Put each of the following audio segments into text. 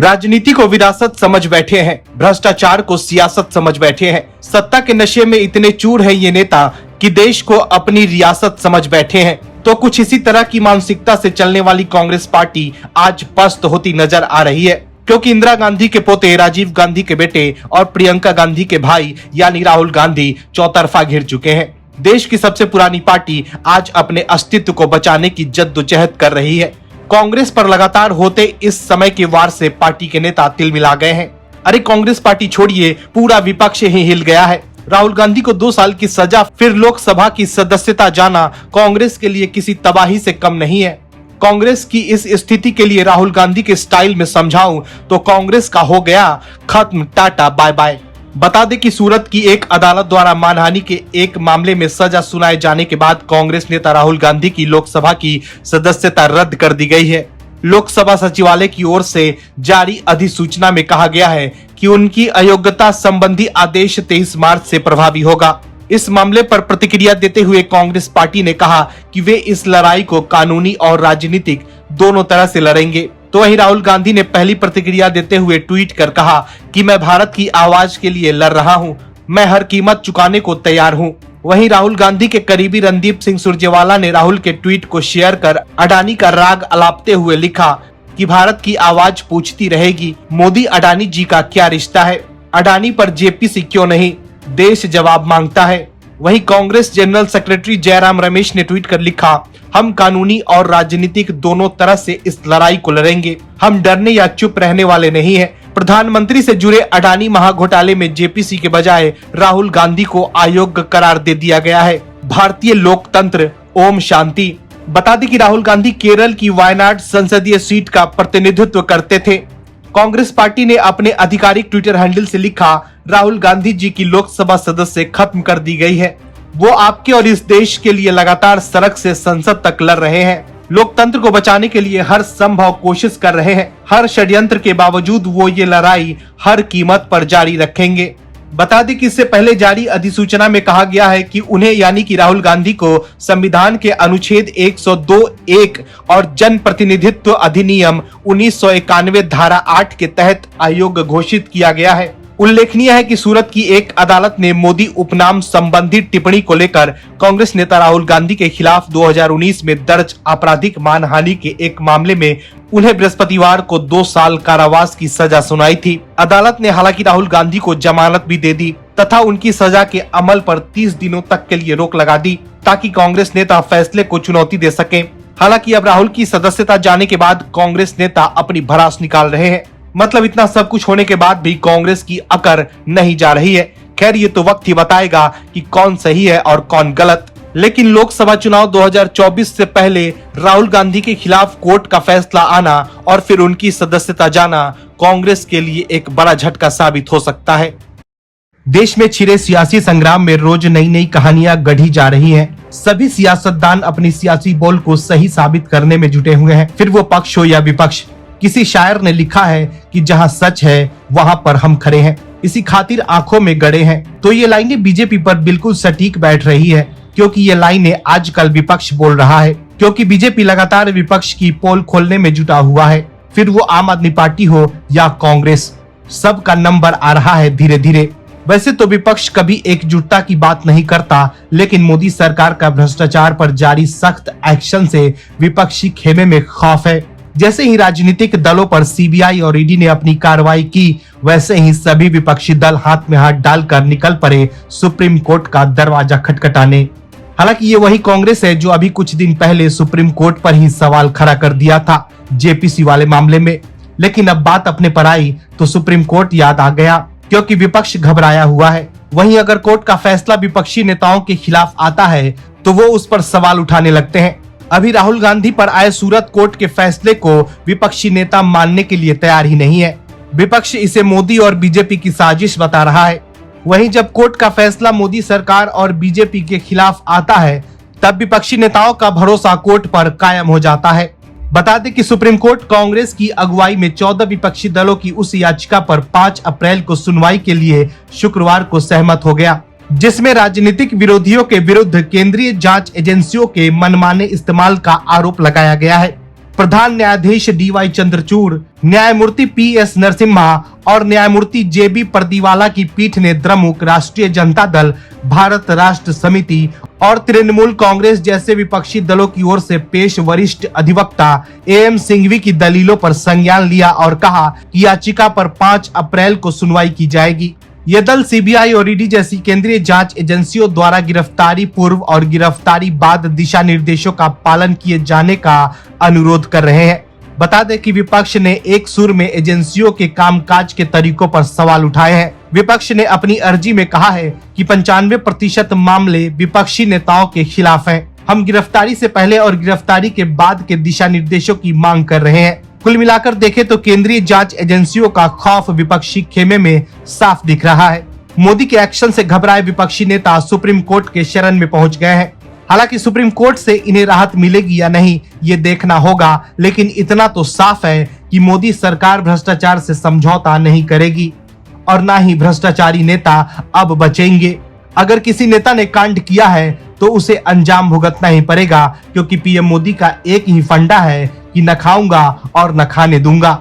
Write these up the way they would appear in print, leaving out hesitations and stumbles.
राजनीति को विरासत समझ बैठे हैं, भ्रष्टाचार को सियासत समझ बैठे हैं। सत्ता के नशे में इतने चूर हैं ये नेता कि देश को अपनी रियासत समझ बैठे हैं। तो कुछ इसी तरह की मानसिकता से चलने वाली कांग्रेस पार्टी आज पस्त होती नजर आ रही है, क्योंकि इंदिरा गांधी के पोते राजीव गांधी के बेटे और प्रियंका गांधी के भाई यानी राहुल गांधी चौतरफा घिर चुके हैं। देश की सबसे पुरानी पार्टी आज अपने अस्तित्व को बचाने की जद्दोजहद कर रही है। कांग्रेस पर लगातार होते इस समय के वार से पार्टी के नेता तिलमिला गए हैं। अरे कांग्रेस पार्टी छोड़िए, पूरा विपक्ष ही हिल गया है। राहुल गांधी को 2 साल की सजा, फिर लोकसभा की सदस्यता जाना कांग्रेस के लिए किसी तबाही से कम नहीं है। कांग्रेस की इस स्थिति के लिए राहुल गांधी के स्टाइल में समझाऊं तो कांग्रेस का हो गया खत्म, टाटा बाय बाय। बता दें कि सूरत की एक अदालत द्वारा मानहानि के एक मामले में सजा सुनाए जाने के बाद कांग्रेस नेता राहुल गांधी की लोकसभा की सदस्यता रद्द कर दी गई है। लोकसभा सचिवालय की ओर से जारी अधिसूचना में कहा गया है कि उनकी अयोग्यता संबंधी आदेश 23 मार्च से प्रभावी होगा। इस मामले पर प्रतिक्रिया देते हुए कांग्रेस पार्टी ने कहा कि वे इस लड़ाई को कानूनी और राजनीतिक दोनों तरह से लड़ेंगे। तो वहीं राहुल गांधी ने पहली प्रतिक्रिया देते हुए ट्वीट कर कहा कि मैं भारत की आवाज के लिए लड़ रहा हूं, मैं हर कीमत चुकाने को तैयार हूं। वहीं राहुल गांधी के करीबी रणदीप सिंह सुरजेवाला ने राहुल के ट्वीट को शेयर कर अडानी का राग अलापते हुए लिखा कि भारत की आवाज पूछती रहेगी, मोदी अडानी जी का क्या रिश्ता है, अडानी पर जेपीसी क्यों नहीं, देश जवाब मांगता है। वहीं कांग्रेस जनरल सेक्रेटरी जयराम रमेश ने ट्वीट कर लिखा, हम कानूनी और राजनीतिक दोनों तरह से इस लड़ाई को लड़ेंगे, हम डरने या चुप रहने वाले नहीं हैं। प्रधानमंत्री से जुड़े अडानी महाघोटाले में जेपीसी के बजाय राहुल गांधी को अयोग्य करार दे दिया गया है। भारतीय लोकतंत्र, ओम शांति। बता दें कि राहुल गांधी केरल की वायनाड संसदीय सीट का प्रतिनिधित्व करते थे। कांग्रेस पार्टी ने अपने आधिकारिक ट्विटर हैंडल से लिखा, राहुल गांधी जी की लोकसभा सदस्य खत्म कर दी गई है। वो आपके और इस देश के लिए लगातार सड़क से संसद तक लड़ रहे हैं, लोकतंत्र को बचाने के लिए हर संभव कोशिश कर रहे हैं। हर षड्यंत्र के बावजूद वो ये लड़ाई हर कीमत पर जारी रखेंगे। बता दें कि इससे पहले जारी अधिसूचना में कहा गया है कि उन्हें यानी कि राहुल गांधी को संविधान के अनुच्छेद 102(1) और जन प्रतिनिधित्व अधिनियम 1991 धारा 8 के तहत अयोग्य घोषित किया गया है। उल्लेखनीय है कि सूरत की एक अदालत ने मोदी उपनाम संबंधी टिप्पणी को लेकर कांग्रेस नेता राहुल गांधी के खिलाफ 2019 में दर्ज आपराधिक मानहानि के एक मामले में उन्हें बृहस्पतिवार को 2 साल कारावास की सजा सुनाई थी। अदालत ने हालांकि राहुल गांधी को जमानत भी दे दी तथा उनकी सजा के अमल पर 30 दिनों तक के लिए रोक लगा दी, ताकि कांग्रेस नेता फैसले को चुनौती दे सके। हालांकि अब राहुल की सदस्यता जाने के बाद कांग्रेस नेता अपनी भड़ास निकाल रहे हैं। मतलब इतना सब कुछ होने के बाद भी कांग्रेस की अकड़ नहीं जा रही है। खैर ये तो वक्त ही बताएगा कि कौन सही है और कौन गलत। लेकिन लोकसभा चुनाव 2024 से पहले राहुल गांधी के खिलाफ कोर्ट का फैसला आना और फिर उनकी सदस्यता जाना कांग्रेस के लिए एक बड़ा झटका साबित हो सकता है। देश में छिड़े सियासी संग्राम में रोज नई नई कहानियां गढ़ी जा रही हैं। सभी सियासतदान अपनी सियासी बोल को सही साबित करने में जुटे हुए हैं, फिर वो पक्ष हो या विपक्ष। किसी शायर ने लिखा है कि जहां सच है वहां पर हम खड़े हैं, इसी खातिर आंखों में गड़े हैं। तो ये लाइनें बीजेपी पर बिल्कुल सटीक बैठ रही है, क्योंकि ये लाइनें आजकल विपक्ष बोल रहा है। क्योंकि बीजेपी लगातार विपक्ष की पोल खोलने में जुटा हुआ है, फिर वो आम आदमी पार्टी हो या कांग्रेस, सबका नंबर आ रहा है धीरे धीरे। वैसे तो विपक्ष कभी एकजुटता की बात नहीं करता, लेकिन मोदी सरकार का भ्रष्टाचार पर जारी सख्त एक्शन से विपक्षी खेमे में खौफ है। जैसे ही राजनीतिक दलों पर सीबीआई और ईडी ने अपनी कार्रवाई की, वैसे ही सभी विपक्षी दल हाथ में हाथ डालकर निकल पड़े सुप्रीम कोर्ट का दरवाजा खटखटाने। हालांकि ये वही कांग्रेस है जो अभी कुछ दिन पहले सुप्रीम कोर्ट पर ही सवाल खड़ा कर दिया था जेपीसी वाले मामले में। लेकिन अब बात अपने पर आई तो सुप्रीम कोर्ट याद आ गया, क्योंकि विपक्ष घबराया हुआ है। वहीं अगर कोर्ट का फैसला विपक्षी नेताओं के खिलाफ आता है तो वो उस पर सवाल उठाने लगते हैं। अभी राहुल गांधी पर आए सूरत कोर्ट के फैसले को विपक्षी नेता मानने के लिए तैयार ही नहीं है। विपक्ष इसे मोदी और बीजेपी की साजिश बता रहा है। वहीं जब कोर्ट का फैसला मोदी सरकार और बीजेपी के खिलाफ आता है, तब विपक्षी नेताओं का भरोसा कोर्ट पर कायम हो जाता है। बता दें कि सुप्रीम कोर्ट कांग्रेस की अगुवाई में 14 विपक्षी दलों की उस याचिका पर 5 अप्रैल को सुनवाई के लिए शुक्रवार को सहमत हो गया, जिसमें राजनीतिक विरोधियों के विरुद्ध केंद्रीय जांच एजेंसियों के मनमाने इस्तेमाल का आरोप लगाया गया है। प्रधान न्यायाधीश डीवाई चंद्रचूड़, न्यायमूर्ति पीएस नरसिम्हा और न्यायमूर्ति जेबी परदीवाला की पीठ ने द्रमुक, राष्ट्रीय जनता दल, भारत राष्ट्र समिति और तृणमूल कांग्रेस जैसे विपक्षी दलों की ओर से पेश वरिष्ठ अधिवक्ता एएम सिंघवी की दलीलों पर संज्ञान लिया और कहा कि याचिका पर 5 अप्रैल को सुनवाई की जाएगी। ये दल सीबीआई और ईडी जैसी केंद्रीय जांच एजेंसियों द्वारा गिरफ्तारी पूर्व और गिरफ्तारी बाद दिशा निर्देशों का पालन किए जाने का अनुरोध कर रहे हैं। बता दें कि विपक्ष ने एक सुर में एजेंसियों के कामकाज के तरीकों पर सवाल उठाए हैं। विपक्ष ने अपनी अर्जी में कहा है कि 95% मामले विपक्षी नेताओं के खिलाफ हैं। हम गिरफ्तारी से पहले और गिरफ्तारी के बाद के दिशा निर्देशों की मांग कर रहे हैं। कुल मिलाकर देखें तो केंद्रीय जांच एजेंसियों का खौफ विपक्षी खेमे में साफ दिख रहा है। मोदी के एक्शन से घबराए विपक्षी नेता सुप्रीम कोर्ट के शरण में पहुंच गए हैं। हालांकि सुप्रीम कोर्ट से इन्हें राहत मिलेगी या नहीं ये देखना होगा, लेकिन इतना तो साफ है कि मोदी सरकार भ्रष्टाचार से समझौता नहीं करेगी और ना ही भ्रष्टाचारी नेता अब बचेंगे। अगर किसी नेता ने कांड किया है तो उसे अंजाम भुगतना ही पड़ेगा, क्योंकि पीएम मोदी का एक ही फंडा है कि न खाऊंगा और न खाने दूंगा।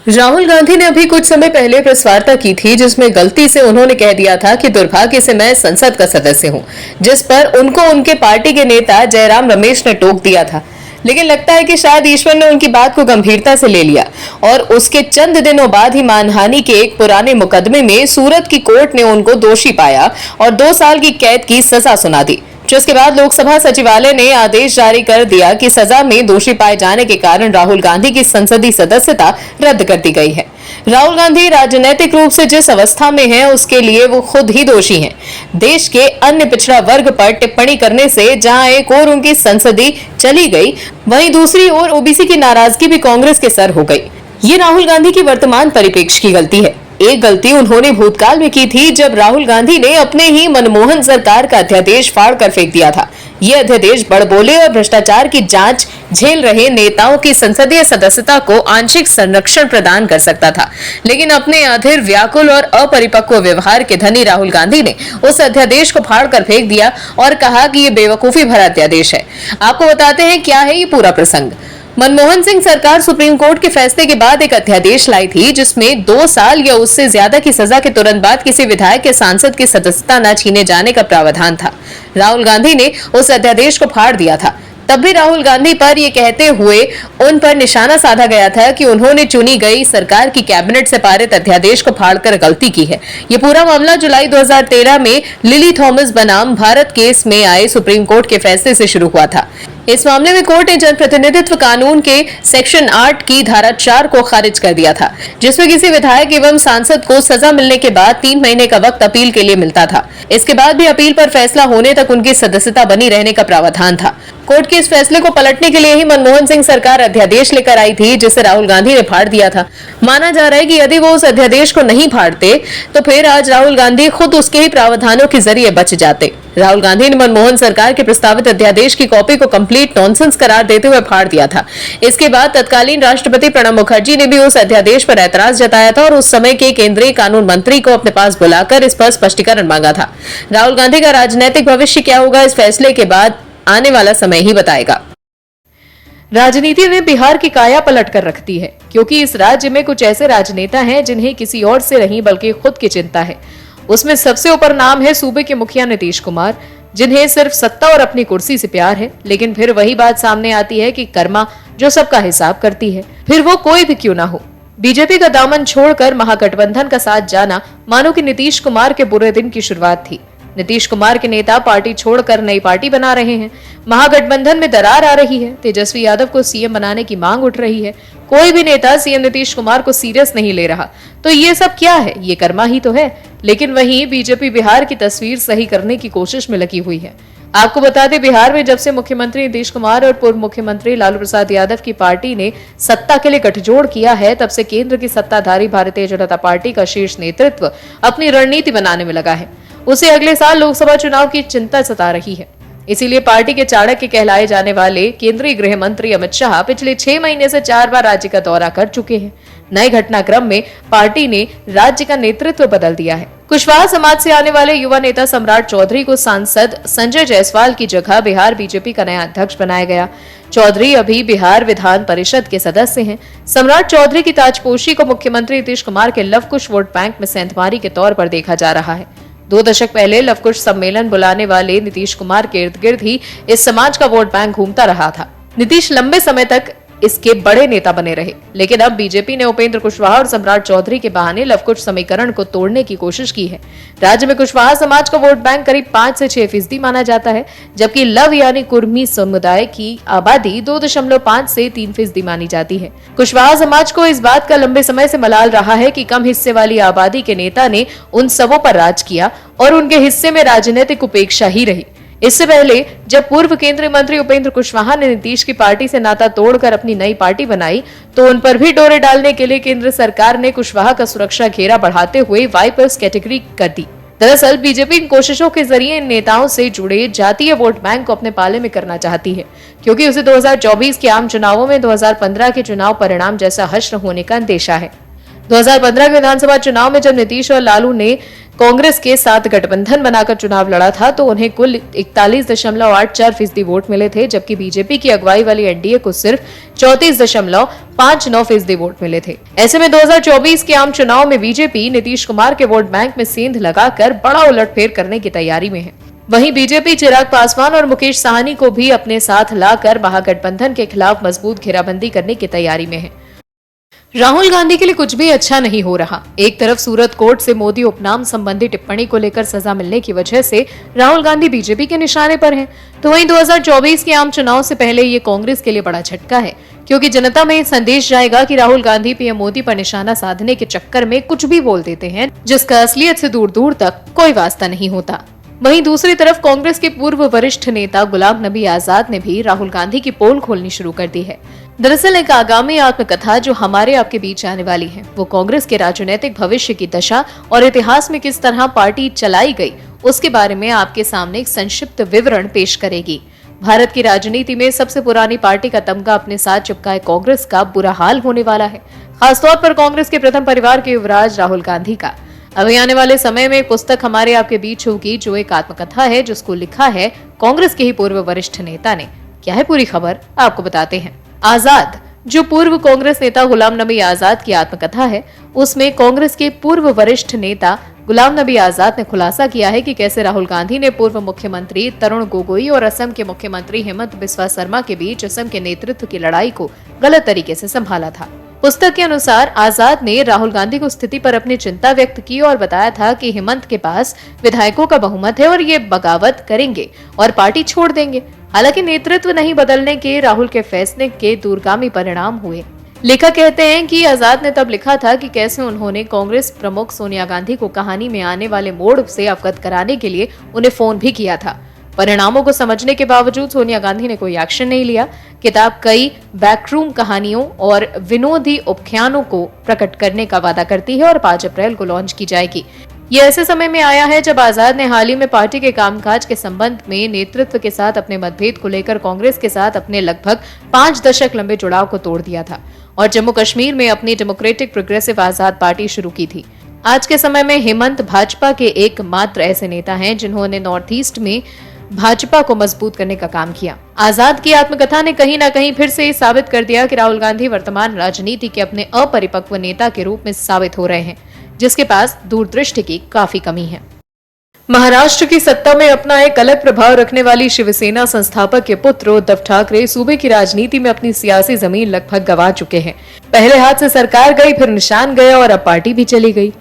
राहुल गांधी ने अभी कुछ समय पहले प्रेस वार्ता की थी जिसमें गलती से उन्होंने कह दिया था कि दुर्भाग्य से मैं संसद का सदस्य हूं, जिस पर उनको उनके पार्टी के नेता जयराम रमेश ने टोक दिया था। लेकिन लगता है कि शायद ईश्वर ने उनकी बात को गंभीरता से ले लिया और उसके चंद दिनों बाद ही मानहानि के एक पुराने मुकदमे में सूरत की कोर्ट ने उनको दोषी पाया और 2 साल की कैद की सजा सुना दी, जिसके बाद लोकसभा सचिवालय ने आदेश जारी कर दिया कि सजा में दोषी पाए जाने के कारण राहुल गांधी की संसदीय सदस्यता रद्द कर दी गई है। राहुल गांधी राजनीतिक रूप से जिस अवस्था में हैं, उसके लिए वो खुद ही दोषी हैं। देश के अन्य पिछड़ा वर्ग पर टिप्पणी करने से जहां एक ओर उनकी संसदीय चली गई, वहीं दूसरी ओर ओबीसी की नाराजगी भी कांग्रेस के सर हो गई। ये राहुल गांधी की वर्तमान परिप्रेक्ष्य की गलती है। एक गलती उन्होंने भूतकाल में की थी जब राहुल गांधी ने अपने ही मनमोहन सरकार का अध्यादेश फाड़ कर फेंक दिया था। ये अध्यादेश बड़बोले और भ्रष्टाचार की जांच झेल रहे नेताओं की संसदीय सदस्यता को आंशिक संरक्षण प्रदान कर सकता था, लेकिन अपने अधीर, व्याकुल और अपरिपक्व व्यवहार के धनी राहुल गांधी ने उस अध्यादेश को फाड़ कर फेंक दिया और कहा कि ये बेवकूफी भरा अध्यादेश है। आपको बताते हैं क्या है ये पूरा प्रसंग। मनमोहन सिंह सरकार सुप्रीम कोर्ट के फैसले के बाद एक अध्यादेश लाई थी जिसमें 2 साल या उससे ज्यादा की सजा के तुरंत बाद किसी विधायक या सांसद की सदस्यता न छीने जाने का प्रावधान था। राहुल गांधी ने उस अध्यादेश को फाड़ दिया था। तब भी राहुल गांधी पर ये कहते हुए उन पर निशाना साधा गया था कि उन्होंने चुनी गई सरकार की कैबिनेट से पारित अध्यादेश को फाड़कर गलती की है। ये पूरा मामला जुलाई 2013 में लिली थॉमस बनाम भारत केस में आए सुप्रीम कोर्ट के फैसले से शुरू हुआ था। इस मामले में कोर्ट ने जनप्रतिनिधित्व कानून के सेक्शन 8 की धारा 4 को खारिज कर दिया था, जिसमें किसी विधायक एवं सांसद को सजा मिलने के बाद 3 महीने का वक्त अपील के लिए मिलता था। इसके बाद भी अपील पर फैसला होने तक उनकी सदस्यता बनी रहने का प्रावधान था। कोर्ट के इस फैसले को पलटने के लिए ही मनमोहन सिंह सरकार अध्यादेश लेकर आई थी, जिसे राहुल गांधी ने फाड़ दिया था। माना जा रहा है कि यदि वो उस अध्यादेश को नहीं फाड़ते तो फिर आज राहुल गांधी खुद उसके ही प्रावधानों के जरिए बच जाते। राहुल गांधी ने मनमोहन सरकार के प्रस्तावित अध्यादेश की कॉपी को कंप्लीट नॉनसेंस करार देते हुए फाड़ दिया था। इसके बाद तत्कालीन राष्ट्रपति प्रणब मुखर्जी ने भी उस अध्यादेश पर ऐतराज जताया था और उस समय के केंद्रीय कानून मंत्री को अपने पास बुलाकर इस पर स्पष्टीकरण मांगा था। राहुल गांधी का राजनीतिक भविष्य क्या होगा, इस फैसले के बाद आने वाला समय ही बताएगा। राजनीति ने बिहार की काया पलट कर रख दी है, क्योंकि इस राज्य में कुछ ऐसे राजनेता हैं जिन्हें किसी और से नहीं बल्कि खुद की चिंता है। उसमें सबसे ऊपर नाम है सूबे के मुखिया नीतीश कुमार, जिन्हें सिर्फ सत्ता और अपनी कुर्सी से प्यार है। लेकिन फिर वही बात सामने आती है कि कर्मा जो सबका हिसाब करती है, फिर वो कोई भी क्यों ना हो। बीजेपी का दामन छोड़कर महागठबंधन का साथ जाना मानो कि नीतीश कुमार के बुरे दिन की शुरुआत थी। नीतीश कुमार के नेता पार्टी छोड़कर नई पार्टी बना रहे हैं। महागठबंधन में दरार आ रही है। तेजस्वी यादव को सीएम बनाने की मांग उठ रही है। कोई भी नेता सीएम नीतीश कुमार को सीरियस नहीं ले रहा। तो ये सब क्या है? ये कर्मा ही तो है। लेकिन वहीं बीजेपी बिहार की तस्वीर सही करने की कोशिश में लगी हुई है। आपको बता दें, बिहार में जब से मुख्यमंत्री नीतीश कुमार और पूर्व मुख्यमंत्री लालू प्रसाद यादव की पार्टी ने सत्ता के लिए गठजोड़ किया है, तब से केंद्र की सत्ताधारी भारतीय जनता पार्टी का शीर्ष नेतृत्व अपनी रणनीति बनाने में लगा है। उसे अगले साल लोकसभा चुनाव की चिंता सता रही है। इसीलिए पार्टी के चाणक्य कहलाए जाने वाले केंद्रीय गृह मंत्री अमित शाह पिछले 6 महीने से 4 बार राज्य का दौरा कर चुके हैं। नए घटनाक्रम में पार्टी ने राज्य का नेतृत्व बदल दिया है। कुशवाहा समाज से आने वाले युवा नेता सम्राट चौधरी को सांसद संजय जायसवाल की जगह बिहार बीजेपी का नया अध्यक्ष बनाया गया। चौधरी अभी बिहार विधान परिषद के सदस्य हैं। सम्राट चौधरी की ताजपोशी को मुख्यमंत्री नीतीश कुमार के लवकुश वोट बैंक में सेंधमारी के तौर पर देखा जा रहा है। 2 दशक पहले लवकुश सम्मेलन बुलाने वाले नीतीश कुमार के इर्द गिर्द ही इस समाज का वोट बैंक घूमता रहा था। नीतीश लंबे समय तक इसके बड़े नेता बने रहे, लेकिन अब बीजेपी ने उपेंद्र कुशवाहा और सम्राट चौधरी के बहाने लवकुश समीकरण को तोड़ने की कोशिश की है। राज्य में कुशवाहा समाज का वोट बैंक करीब 5 से 6% माना जाता है, जबकि लव यानी कुर्मी समुदाय की आबादी 2.5 से 3% मानी जाती है। कुशवाहा समाज को इस बात का लंबे समय से मलाल रहा है कि कम हिस्से वाली आबादी के नेता ने उन सबों पर राज किया और उनके हिस्से में राजनीतिक उपेक्षा ही रही। इससे पहले जब पूर्व केंद्रीय मंत्री उपेंद्र कुशवाहा ने नीतीश की पार्टी से नाता तोड़कर अपनी नई पार्टी बनाई, तो उन पर भी डोरे डालने के लिए केंद्र सरकार ने कुशवाहा का सुरक्षा घेरा बढ़ाते हुए वाइपर्स कैटेगरी कर दी। दरअसल बीजेपी इन कोशिशों के जरिए इन नेताओं से जुड़े जातीय वोट बैंक को अपने पाले में करना चाहती है, क्योंकि उसे 2024 के आम चुनावों में 2015 के चुनाव परिणाम जैसा हश्र होने का अंदेशा है। 2015 के विधानसभा चुनाव में जब नीतीश और लालू ने कांग्रेस के साथ गठबंधन बनाकर चुनाव लड़ा था, तो उन्हें कुल 41.84% वोट मिले थे, जबकि बीजेपी की अगुवाई वाली एनडीए को सिर्फ 34.59% वोट मिले थे। ऐसे में 2024 के आम चुनाव में बीजेपी नीतीश कुमार के वोट बैंक में सेंध लगाकर बड़ा उलटफेर करने की तैयारी में है। वहीं बीजेपी चिराग पासवान और मुकेश साहनी को भी अपने साथ लाकर महागठबंधन के खिलाफ मजबूत घेराबंदी करने की तैयारी में है। राहुल गांधी के लिए कुछ भी अच्छा नहीं हो रहा। एक तरफ सूरत कोर्ट से मोदी उपनाम संबंधी टिप्पणी को लेकर सजा मिलने की वजह से राहुल गांधी बीजेपी के निशाने पर हैं, तो वहीं 2024 के आम चुनाव से पहले ये कांग्रेस के लिए बड़ा झटका है, क्योंकि जनता में संदेश जाएगा कि राहुल गांधी पीएम मोदी पर निशाना साधने के चक्कर में कुछ भी बोल देते हैं, जिसका असलियत से दूर दूर तक कोई वास्ता नहीं होता। वहीं दूसरी तरफ कांग्रेस के पूर्व वरिष्ठ नेता गुलाम नबी आजाद ने भी राहुल गांधी की पोल खोलनी शुरू कर दी है। दरअसल एक आगामी आत्मकथा जो हमारे आपके बीच आने वाली है, वो कांग्रेस के राजनीतिक भविष्य की दशा और इतिहास में किस तरह पार्टी चलाई गई, उसके बारे में आपके सामने एक संक्षिप्त विवरण पेश करेगी। भारत की राजनीति में सबसे पुरानी पार्टी का तमगा अपने साथ चिपकाए कांग्रेस का बुरा हाल होने वाला है, खासतौर पर कांग्रेस के प्रथम परिवार के युवराज राहुल गांधी का। अभी आने वाले समय में एक पुस्तक हमारे आपके बीच होगी, जो एक आत्मकथा है, जिसको लिखा है कांग्रेस के ही पूर्व वरिष्ठ नेता ने। क्या है पूरी खबर, आपको बताते हैं। आजाद, जो पूर्व कांग्रेस नेता गुलाम नबी आजाद की आत्मकथा है, उसमें कांग्रेस के पूर्व वरिष्ठ नेता गुलाम नबी आजाद ने खुलासा किया है कि कैसे राहुल गांधी ने पूर्व मुख्यमंत्री तरुण गोगोई और असम के मुख्यमंत्री हेमंत बिस्वा शर्मा के बीच असम के नेतृत्व की लड़ाई को गलत तरीके से संभाला था। पुस्तक के अनुसार आजाद ने राहुल गांधी को स्थिति पर अपनी चिंता व्यक्त की और बताया था कि हेमंत के पास विधायकों का बहुमत है और ये बगावत करेंगे और पार्टी छोड़ देंगे। हालांकि नेतृत्व नहीं बदलने के राहुल के फैसले के दूरगामी परिणाम हुए। लेखक कहते हैं कि आजाद ने तब लिखा था कि कैसे उन्होंने कांग्रेस प्रमुख सोनिया गांधी को कहानी में आने वाले मोड़ से अवगत कराने के लिए उन्हें फोन भी किया था। परिणामों को समझने के बावजूद सोनिया गांधी ने कोई एक्शन नहीं लिया। किताब कई बैकरूम कहानियों और विनोदी उपाख्यानों को प्रकट करने का वादा करती है और 5 अप्रैल को लॉन्च की जाएगी। ये ऐसे समय में आया है जब आजाद ने हाल ही में पार्टी के कामकाज के संबंध में नेतृत्व के साथ अपने मतभेद को लेकर कांग्रेस के साथ अपने लगभग 5 दशक लंबे जुड़ाव को तोड़ दिया था और जम्मू कश्मीर में अपनी डेमोक्रेटिक प्रोग्रेसिव आजाद पार्टी शुरू की थी। आज के समय में हेमंत भाजपा के एकमात्र ऐसे नेता हैं जिन्होंने नॉर्थ ईस्ट में भाजपा को मजबूत करने का काम किया। आजाद की आत्मकथा ने कहीं न कहीं फिर से साबित कर दिया कि राहुल गांधी वर्तमान राजनीति के अपने अपरिपक्व नेता के रूप में साबित हो रहे हैं, जिसके पास दूरदृष्टि की काफी कमी है। महाराष्ट्र की सत्ता में अपना एक अलग प्रभाव रखने वाली शिवसेना संस्थापक के पुत्र उद्धव ठाकरे सूबे की राजनीति में अपनी सियासी जमीन लगभग गंवा चुके हैं। पहले हाथ से सरकार गई, फिर निशान गया और अब पार्टी भी चली गई।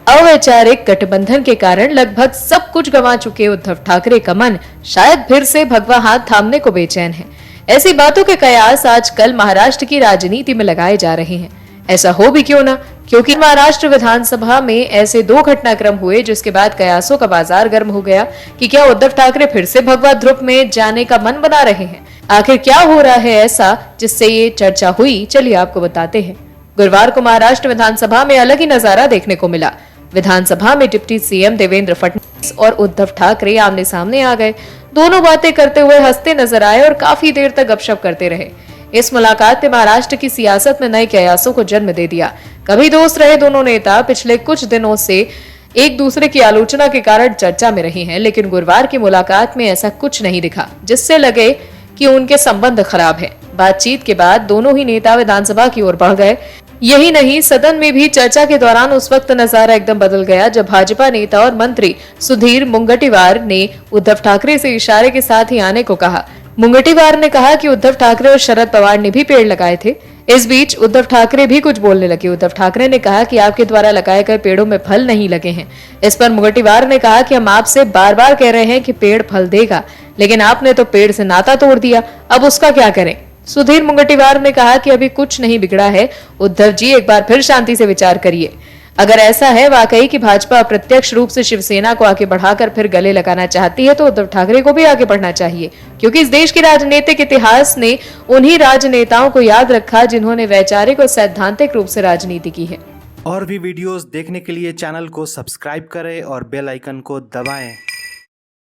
अवैचारिक गठबंधन के कारण लगभग सब कुछ गंवा चुके उद्धव ठाकरे का मन शायद फिर से भगवा हाथ थामने को बेचैन है। ऐसी बातों के कयास आजकल महाराष्ट्र की राजनीति में लगाए जा रहे हैं। ऐसा हो भी क्यों ना, क्योंकि महाराष्ट्र विधानसभा में ऐसे 2 घटनाक्रम हुए जिसके बाद कयासों का बाजार गर्म हो गया कि क्या उद्धव ठाकरे फिर से भगवा ध्रुव में जाने का मन बना रहे हैं। आखिर क्या हो रहा है ऐसा जिससे ये चर्चा हुई, चलिए आपको बताते हैं। गुरुवार को महाराष्ट्र विधानसभा में अलग ही नजारा देखने को मिला। विधानसभा में डिप्टी सीएम देवेंद्र फडणवीस और उद्धव ठाकरे आमने सामने आ गए। दोनों बातें करते हुए हंसते नजर आए और काफी देर तक गपशप करते रहे। इस मुलाकात ने महाराष्ट्र की सियासत में नए कयासों को जन्म दे दिया। कभी दोस्त रहे दोनों नेता पिछले कुछ दिनों से एक दूसरे की आलोचना के कारण चर्चा में रहे हैं, लेकिन गुरुवार की मुलाकात में ऐसा कुछ नहीं दिखा जिससे लगे कि उनके संबंध खराब है। बातचीत के बाद दोनों ही नेता विधानसभा की ओर बढ़ गए। यही नहीं, सदन में भी चर्चा के दौरान उस वक्त नजारा एकदम बदल गया जब भाजपा नेता और मंत्री सुधीर मुंगटीवार ने उद्धव ठाकरे से इशारे के साथ ही आने को कहा। मुंगटीवार ने कहा कि उद्धव ठाकरे और शरद पवार ने भी पेड़ लगाए थे। इस बीच उद्धव ठाकरे भी कुछ बोलने लगे। उद्धव ठाकरे ने कहा कि आपके द्वारा लगाए गए पेड़ों में फल नहीं लगे हैं। इस पर मुंगटीवार ने कहा कि हम आपसे बार बार कह रहे हैं कि पेड़ फल देगा, लेकिन आपने तो पेड़ से नाता तोड़ दिया, अब उसका क्या करें। सुधीर मुंगटीवार ने कहा कि अभी कुछ नहीं बिगड़ा है, उद्धव जी एक बार फिर शांति से विचार करिए। अगर ऐसा है वाकई कि भाजपा अप्रत्यक्ष रूप से शिवसेना को आगे बढ़ाकर फिर गले लगाना चाहती है तो उद्धव ठाकरे को भी आगे बढ़ना चाहिए, क्योंकि इस देश के राजनीतिक इतिहास ने उन्हीं राजनेताओं को याद रखा जिन्होंने वैचारिक और सैद्धांतिक रूप से राजनीति की है। और भी वीडियोस देखने के लिए चैनल को सब्सक्राइब करें और बेल आइकन को दबाएं।